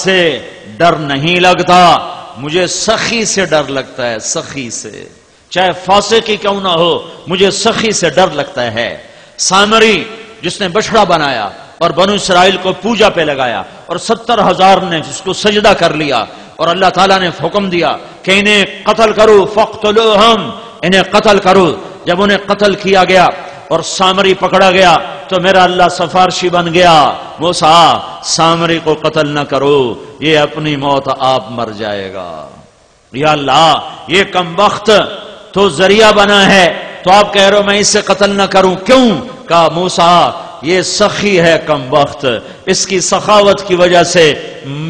سے ڈر نہیں لگتا، مجھے سخی سے ڈر لگتا ہے، سخی سے، چاہے فاسق ہی کیوں نہ ہو، مجھے سخی سے ڈر لگتا ہے۔ سامری جس نے بچڑا بنایا اور بنو اسرائیل کو پوجا پہ لگایا اور 70,000 نے جس کو سجدہ کر لیا، اور اللہ تعالیٰ نے حکم دیا کہ انہیں قتل کرو، فاقتلوہم، انہیں قتل کرو۔ جب انہیں قتل کیا گیا اور سامری پکڑا گیا تو میرا اللہ سفارشی بن گیا، موسیٰ سامری کو قتل نہ کرو، یہ اپنی موت آپ مر جائے گا۔ یا اللہ یہ کم وقت تو ذریعہ بنا ہے، تو آپ کہہ رہے ہو میں اسے قتل نہ کروں، کیوں؟ کہا موسیٰ یہ سخی ہے کم وقت، اس کی سخاوت کی وجہ سے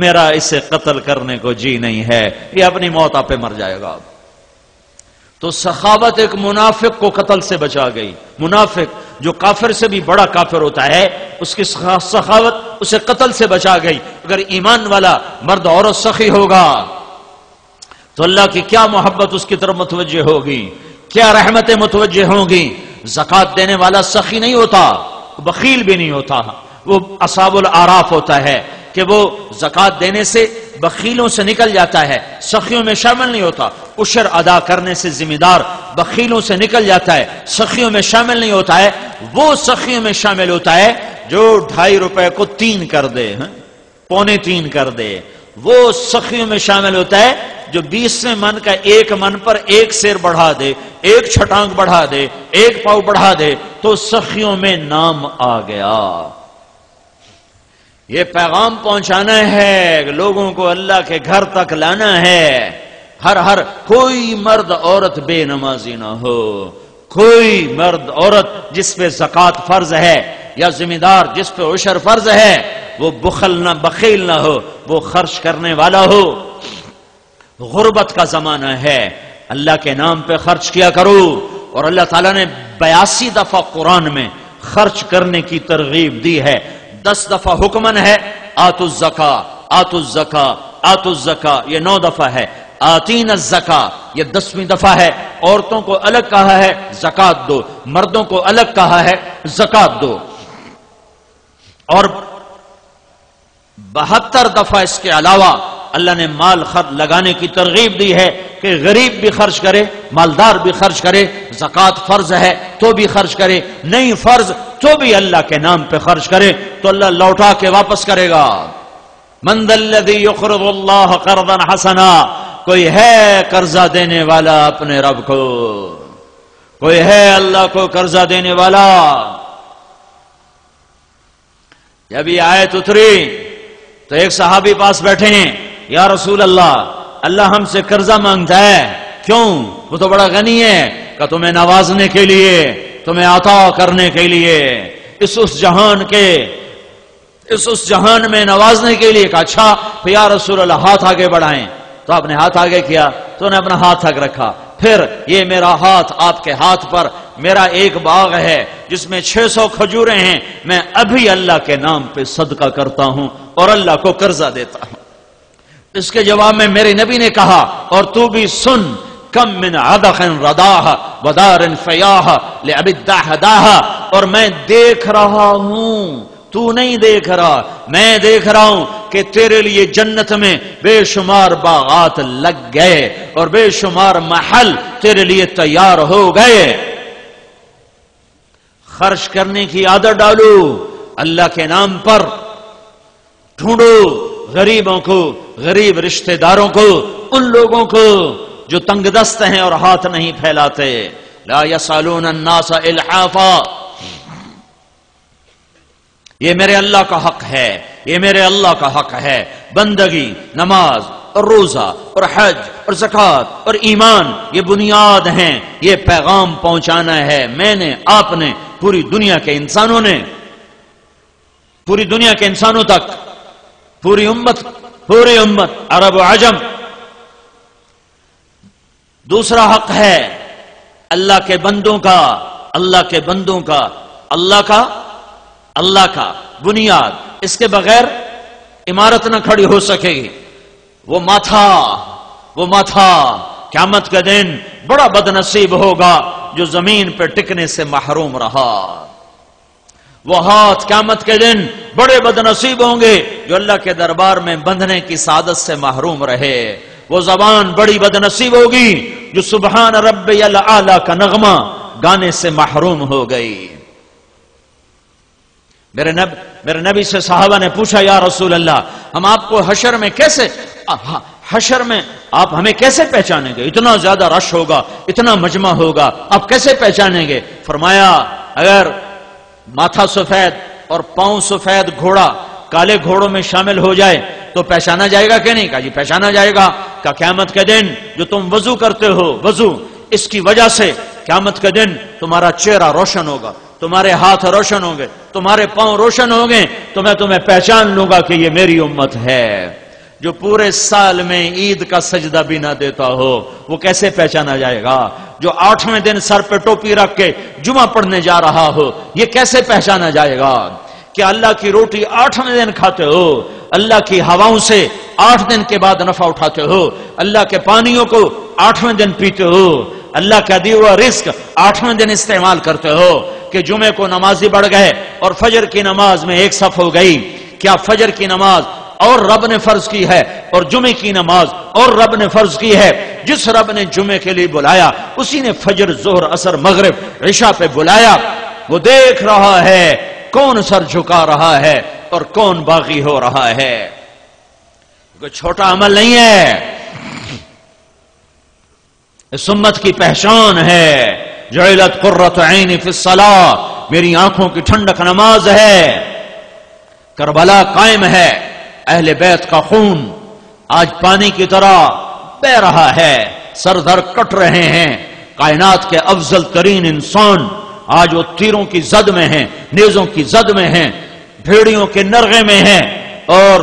میرا اسے قتل کرنے کو جی نہیں ہے، یہ اپنی موت آپ پہ مر جائے گا۔ تو سخاوت ایک منافق کو قتل سے بچا گئی۔ منافق جو کافر سے بھی بڑا کافر ہوتا ہے، اس کی سخاوت اسے قتل سے بچا گئی۔ اگر ایمان والا مرد عورت سخی ہوگا تو اللہ کی کیا محبت اس کی طرف متوجہ ہوگی، کیا رحمتیں متوجہ ہوں گی۔ زکوٰۃ دینے والا سخی نہیں ہوتا، بخیل بھی نہیں ہوتا، وہ اصحاب الاعراف ہوتا ہے کہ وہ زکوٰۃ دینے سے بخیلوں سے نکل جاتا ہے، سخیوں میں شامل نہیں ہوتا۔ عشر ادا کرنے سے ذمہ دار بخیلوں سے نکل جاتا ہے، سخیوں میں شامل نہیں ہوتا ہے۔ وہ سخیوں میں شامل ہوتا ہے جو 2.5 روپے کو 3 کر دے، 2.25 کر دے۔ وہ سخیوں میں شامل ہوتا ہے جو 20ویں من کا 1 من پر 1 سیر بڑھا دے، 1 چھٹانک بڑھا دے، 1 پاؤ بڑھا دے، تو سخیوں میں نام آ گیا۔ یہ پیغام پہنچانا ہے، لوگوں کو اللہ کے گھر تک لانا ہے۔ ہر کوئی مرد عورت بے نمازی نہ ہو، کوئی مرد عورت جس پہ زکوٰۃ فرض ہے یا ذمہ دار جس پہ عشر فرض ہے، وہ بخیل نہ ہو، وہ خرچ کرنے والا ہو۔ غربت کا زمانہ ہے، اللہ کے نام پہ خرچ کیا کرو۔ اور اللہ تعالیٰ نے 82 دفعہ قرآن میں خرچ کرنے کی ترغیب دی ہے۔ 10 دفعہ حکمن ہے، آتوا الزکاۃ، آتوا الزکاۃ، آتوا الزکاۃ، یہ 9 دفعہ ہے۔ آتین الزکاۃ یہ 10ویں دفعہ ہے۔ عورتوں کو الگ کہا ہے زکوٰۃ دو، مردوں کو الگ کہا ہے زکوٰۃ دو۔ اور 72 دفعہ اس کے علاوہ اللہ نے مال خرچ لگانے کی ترغیب دی ہے کہ غریب بھی خرچ کرے، مالدار بھی خرچ کرے۔ زکوٰۃ فرض ہے تو بھی خرچ کرے، نہیں فرض تو بھی اللہ کے نام پہ خرچ کرے تو اللہ لوٹا کے واپس کرے گا۔ من ذا الذی یقرض اللہ قرضا حسنا، کوئی ہے قرضہ دینے والا اپنے رب کو، کوئی ہے اللہ کو قرضہ دینے والا۔ جب یہ آیت اتری تو ایک صحابی پاس بیٹھے ہیں، یا رسول اللہ، اللہ ہم سے قرضہ مانگتا ہے، کیوں؟ وہ تو بڑا غنی ہے۔ کہ تمہیں نوازنے کے لیے، تمہیں عطا کرنے کے لیے، اس جہان میں نوازنے کے لیے۔ کہا اچھا تو یا رسول اللہ ہاتھ آگے بڑھائیں، تو آپ نے ہاتھ آگے کیا تو نے اپنا ہاتھ تک رکھا، پھر یہ میرا ہاتھ آپ کے ہاتھ پر، میرا ایک باغ ہے جس میں 600 کھجوریں ہیں، میں ابھی اللہ کے نام پہ صدقہ کرتا ہوں اور اللہ کو قرضہ دیتا ہوں۔ اس کے جواب میں میرے نبی نے کہا اور تو بھی سن، کم من عدخ رداہ ودار فیاہ لعب الدہداہ، اور میں دیکھ رہا ہوں، تو نہیں دیکھ رہا، میں دیکھ رہا ہوں کہ تیرے لیے جنت میں بے شمار باغات لگ گئے اور بے شمار محل تیرے لیے تیار ہو گئے۔ خرچ کرنے کی عادت ڈالو، اللہ کے نام پر ڈھونڈو غریبوں کو، غریب رشتہ داروں کو، ان لوگوں کو جو تنگ دست ہیں اور ہاتھ نہیں پھیلاتے۔ لا یسالون الناس الحافا، یہ میرے اللہ کا حق ہے، یہ میرے اللہ کا حق ہے۔ بندگی، نماز اور روزہ اور حج اور زکوٰۃ اور ایمان یہ بنیاد ہیں، یہ پیغام پہنچانا ہے میں نے، آپ نے، پوری دنیا کے انسانوں نے، پوری دنیا کے انسانوں تک، پوری امت عرب و عجم۔ دوسرا حق ہے اللہ کے بندوں کا، اللہ کا بنیاد، اس کے بغیر عمارت نہ کھڑی ہو سکے گی۔ وہ ماتھا قیامت کا دن بڑا بد نصیب ہوگا جو زمین پہ ٹکنے سے محروم رہا۔ وہ ہاتھ قیامت کے دن بڑے بدنصیب ہوں گے جو اللہ کے دربار میں بندھنے کی سعادت سے محروم رہے. وہ زبان بڑی بدنصیب ہوگی جو سبحان ربی الاعلی کا نغمہ گانے سے محروم ہو گئی. میرے نبی سے صحابہ نے پوچھا یا رسول اللہ ہم آپ کو حشر میں آپ ہمیں کیسے پہچانیں گے؟ اتنا زیادہ رش ہوگا، اتنا مجمع ہوگا، آپ کیسے پہچانیں گے؟ فرمایا اگر ماتھا سفید اور پاؤں سفید گھوڑا کالے گھوڑوں میں شامل ہو جائے تو پہچانا جائے گا کہ نہیں؟ کہا جی پہچانا جائے گا. کہ قیامت کے دن جو تم وضو کرتے ہو، وضو اس کی وجہ سے قیامت کے دن تمہارا چہرہ روشن ہوگا، تمہارے ہاتھ روشن ہوں گے، تمہارے پاؤں روشن ہوں گے تو میں تمہیں پہچان لوں گا کہ یہ میری امت ہے. جو پورے سال میں عید کا سجدہ بھی نہ دیتا ہو وہ کیسے پہچانا جائے گا؟ جو 8ویں دن سر پہ ٹوپی رکھ کے جمعہ پڑھنے جا رہا ہو یہ کیسے پہچانا جائے گا؟ کہ اللہ کی روٹی 8ویں دن کھاتے ہو، اللہ کی ہواؤں سے 8 دن کے بعد نفع اٹھاتے ہو، اللہ کے پانیوں کو 8ویں دن پیتے ہو، اللہ کا دیا ہوا رزق 8ویں دن استعمال کرتے ہو. کہ جمعے کو نمازی بڑھ گئے اور فجر کی نماز میں ایک صف ہو گئی. کیا فجر کی نماز اور رب نے فرض کی ہے اور جمعے کی نماز اور رب نے فرض کی ہے؟ جس رب نے جمعے کے لیے بلایا اسی نے فجر، ظہر، عصر، مغرب، عشاء پہ بلایا. وہ دیکھ رہا ہے کون سر جھکا رہا ہے اور کون باغی ہو رہا ہے. کوئی چھوٹا عمل نہیں ہے، اس امت کی پہچان ہے. جعلت قرۃ عینی فی الصلاۃ، میری آنکھوں کی ٹھنڈک نماز ہے. کربلا قائم ہے، اہل بیت کا خون آج پانی کی طرح بہ رہا ہے، سر در کٹ رہے ہیں. کائنات کے افضل ترین انسان آج وہ تیروں کی زد میں ہیں، نیزوں کی زد میں ہیں، بھیڑیوں کے نرغے میں ہیں. اور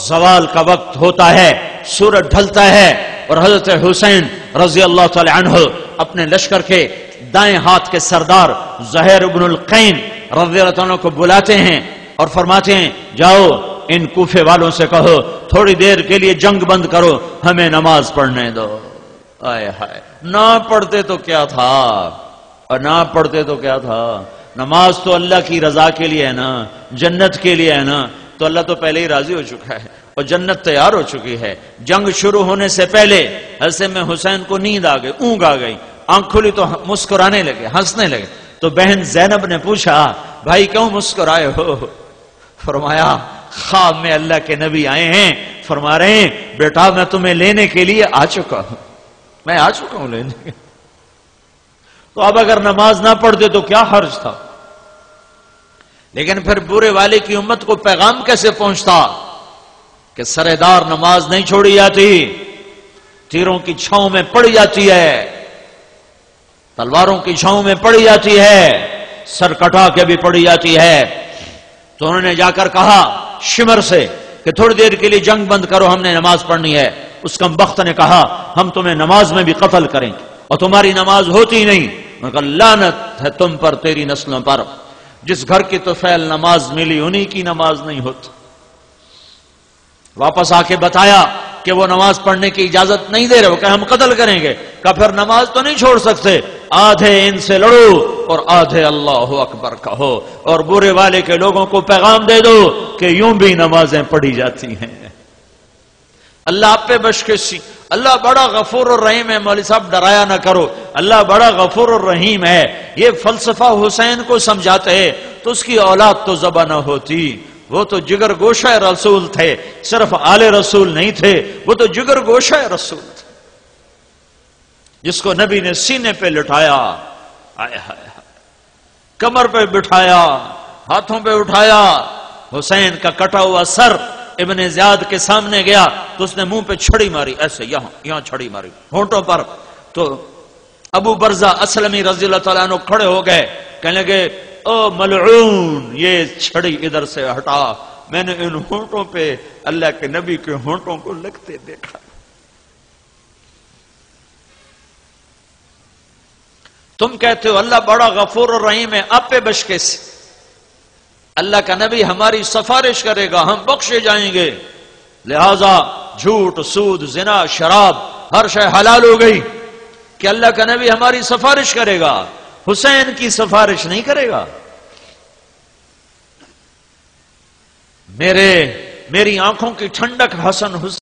زوال کا وقت ہوتا ہے، سورج ڈھلتا ہے اور حضرت حسین رضی اللہ تعالی عنہ اپنے لشکر کے دائیں ہاتھ کے سردار زہیر بن القین رضی اللہ عنہ کو بلاتے ہیں اور فرماتے ہیں جاؤ ان کوفے والوں سے کہو تھوڑی دیر کے لیے جنگ بند کرو، ہمیں نماز پڑھنے دو. آئے ہائے، نہ پڑھتے تو کیا تھا، اور نہ پڑھتے تو کیا تھا. نماز تو اللہ کی رضا کے لیے ہے نا، جنت کے لیے ہے نا. تو اللہ تو پہلے ہی راضی ہو چکا ہے اور جنت تیار ہو چکی ہے. جنگ شروع ہونے سے پہلے حضرت میں حسین کو نیند آ گئی، اونگ آ گئی، آنکھ کھلی تو مسکرانے لگے، ہنسنے لگے. تو بہن زینب نے پوچھا بھائی کیوں مسکرائے ہو؟ فرمایا خواب میں اللہ کے نبی آئے ہیں، فرما رہے ہیں بیٹا میں تمہیں لینے کے لیے آ چکا ہوں، میں آ چکا ہوں لینے کے. تو اب اگر نماز نہ پڑھتے تو کیا حرج تھا؟ لیکن پھر برے والے کی امت کو پیغام کیسے پہنچتا کہ سردار نماز نہیں چھوڑی جاتی، تیروں کی چھاؤں میں پڑی جاتی ہے، تلواروں کی چھاؤں میں پڑی جاتی ہے، سر کٹا کے بھی پڑی جاتی ہے. تو انہوں نے جا کر کہا شمر سے کہ تھوڑی دیر کے لیے جنگ بند کرو، ہم نے نماز پڑھنی ہے. اس کمبخت نے کہا ہم تمہیں نماز میں بھی قتل کریں گے اور تمہاری نماز ہوتی نہیں. میں کہا لعنت ہے تم پر، تیری نسلوں پر. جس گھر کی تو فعل نماز ملی انہی کی نماز نہیں ہوتی. واپس آ کے بتایا کہ وہ نماز پڑھنے کی اجازت نہیں دے رہے، وہ کہ ہم قتل کریں گے. کہ پھر نماز تو نہیں چھوڑ سکتے، آدھے ان سے لڑو اور آدھے اللہ اکبر کہو اور برے والے کے لوگوں کو پیغام دے دو کہ یوں بھی نمازیں پڑھی جاتی ہیں. اللہ آپ پہ بشکشی، اللہ بڑا غفور الرحیم ہے. مولوی صاحب ڈرایا نہ کرو، اللہ بڑا غفور الرحیم ہے. یہ فلسفہ حسین کو سمجھاتے ہیں تو اس کی اولاد تو ذبح نہ ہوتی. وہ تو جگر گوشہ رسول تھے، صرف آل رسول نہیں تھے، وہ تو جگر گوشہ رسول تھے جس کو نبی نے سینے پہ لٹایا، آئے ہائے کمر پہ بٹھایا، ہاتھوں پہ اٹھایا. حسین کا کٹا ہوا سر ابن زیاد کے سامنے گیا تو اس نے منہ پہ چھڑی ماری، ایسے یہاں چھڑی ماری ہونٹوں پر. تو ابو برزہ اسلمی رضی اللہ تعالیٰ عنہ کھڑے ہو گئے، کہنے لگے او ملعون یہ چھڑی ادھر سے ہٹا، میں نے ان ہونٹوں پہ اللہ کے نبی کے ہونٹوں کو لگتے دیکھا. تم کہتے ہو اللہ بڑا غفور الرحیم ہے، آپ پہ بشکے سے اللہ کا نبی ہماری سفارش کرے گا، ہم بخشے جائیں گے. لہذا جھوٹ، سود، زنا، شراب ہر شے حلال ہو گئی کہ اللہ کا نبی ہماری سفارش کرے گا، حسین کی سفارش نہیں کرے گا. میری آنکھوں کی ٹھنڈک حسن حسین